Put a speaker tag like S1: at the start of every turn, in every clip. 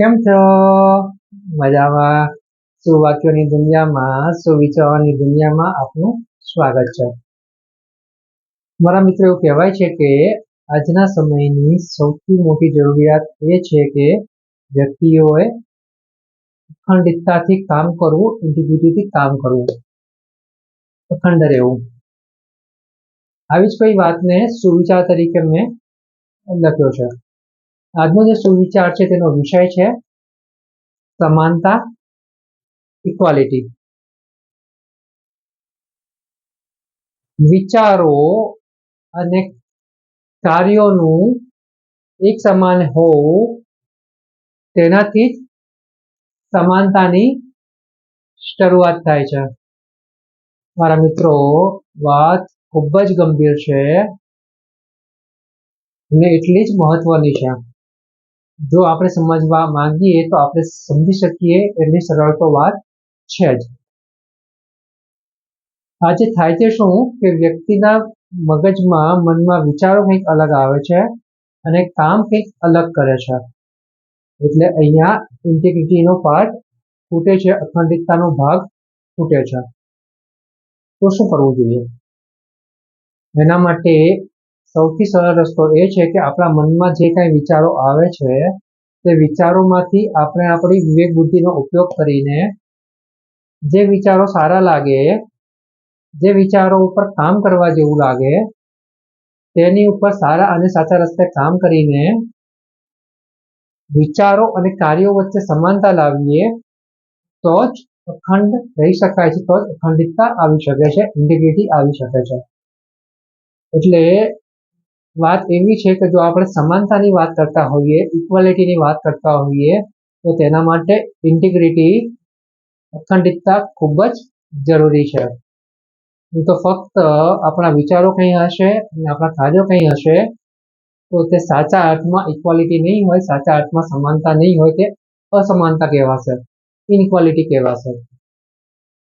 S1: કેમ છો? મજામાં? સુવાક્યોની દુનિયામાં, સુવિચારોની દુનિયામાં આપનું સ્વાગત છે. મારા મિત્રો, એવું કહેવાય છે કે આજના સમયની સૌથી મોટી જરૂરિયાત એ છે કે વ્યક્તિઓએ અખંડિતતાથી કામ કરવું, ઇન્ટિગ્રિટીથી કામ કરવું, અખંડ રહેવું. આવી જ કોઈ વાતને સુવિચાર તરીકે મેં લખ્યો છે. આજનો જે સુવિચાર છે તેનો વિષય છે સમાનતા, ઇક્વાલિટી. વિચારો અને કાર્યોનું એક સમાન હોવું, તેનાથી જ સમાનતાની શરૂઆત થાય છે. મારા મિત્રો, વાત ખૂબ જ ગંભીર છે અને એટલી જ મહત્વની છે. જો આપણે સમજવા માંગીએ તો આપણે સમજી શકીએ એટલી સરળ તો વાત છે જ. આજે થાય છે શું કે વ્યક્તિના મગજમાં, મનમાં વિચારો કંઈક અલગ આવે છે અને કામ કંઈક અલગ કરે છે. એટલે અહીંયા ઇન્ટિગ્રિટીનો પાર્ટ ખૂટે છે, અખંડિતતાનો ભાગ ખૂટે છે. તો શું કરવું જોઈએ? એના માટે સૌથી સરળ રસ્તો એ છે કે આપણા મનમાં જે કાંઈ વિચારો આવે છે તે વિચારોમાંથી આપણે આપણી વિવેક બુદ્ધિનો ઉપયોગ કરીને જે વિચારો સારા લાગે, જે વિચારો ઉપર કામ કરવા જેવું લાગે, તેની ઉપર સારા અને સાચા રસ્તે કામ કરીને વિચારો અને કાર્યો વચ્ચે સમાનતા લાવીએ તો જ અખંડ રહી શકાય છે, તો જ અખંડિતતા આવી શકે છે, ઇન્ટિગ્રિટી આવી શકે છે. એટલે વાત એવી છે કે જો આપણે સમાનતાની વાત કરતા હોઈએ, ઇક્વાલિટીની વાત કરતા હોઈએ, તો તેના માટે ઇન્ટિગ્રિટી, અખંડિતતા ખૂબ જ જરૂરી છે. તો ફક્ત આપણા વિચારો કંઈ હશે અને આપણા કાર્યો કંઈ હશે તો તે સાચા અર્થમાં ઇક્વાલિટી નહીં હોય, સાચા અર્થમાં સમાનતા નહીં હોય, તે અસમાનતા કહેવાશે, ઇનઇક્વાલિટી કહેવાશે.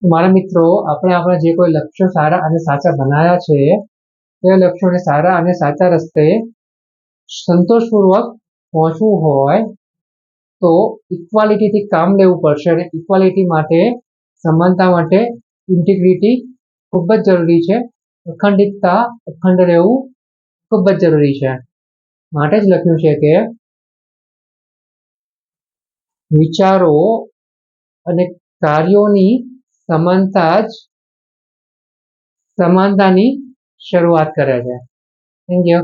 S1: મારા મિત્રો, આપણે આપણા જે કોઈ લક્ષ્યો સારા અને સાચા બનાવ્યા છે તે લક્ષ્યોને સારા અને સાચા રસ્તે સંતોષપૂર્વક પહોંચવું હોય તો ઇક્વાલિટીથી કામ લેવું પડશે અને ઇક્વાલિટી માટે, સમાનતા માટે ઇન્ટિગ્રિટી ખૂબ જ જરૂરી છે. અખંડિતતા, અખંડ રહેવું ખૂબ જ જરૂરી છે. માટે જ લખ્યું છે કે વિચારો અને કાર્યોની સમાનતા જ સમાનતાની શરૂઆત કરે છે. Thank you.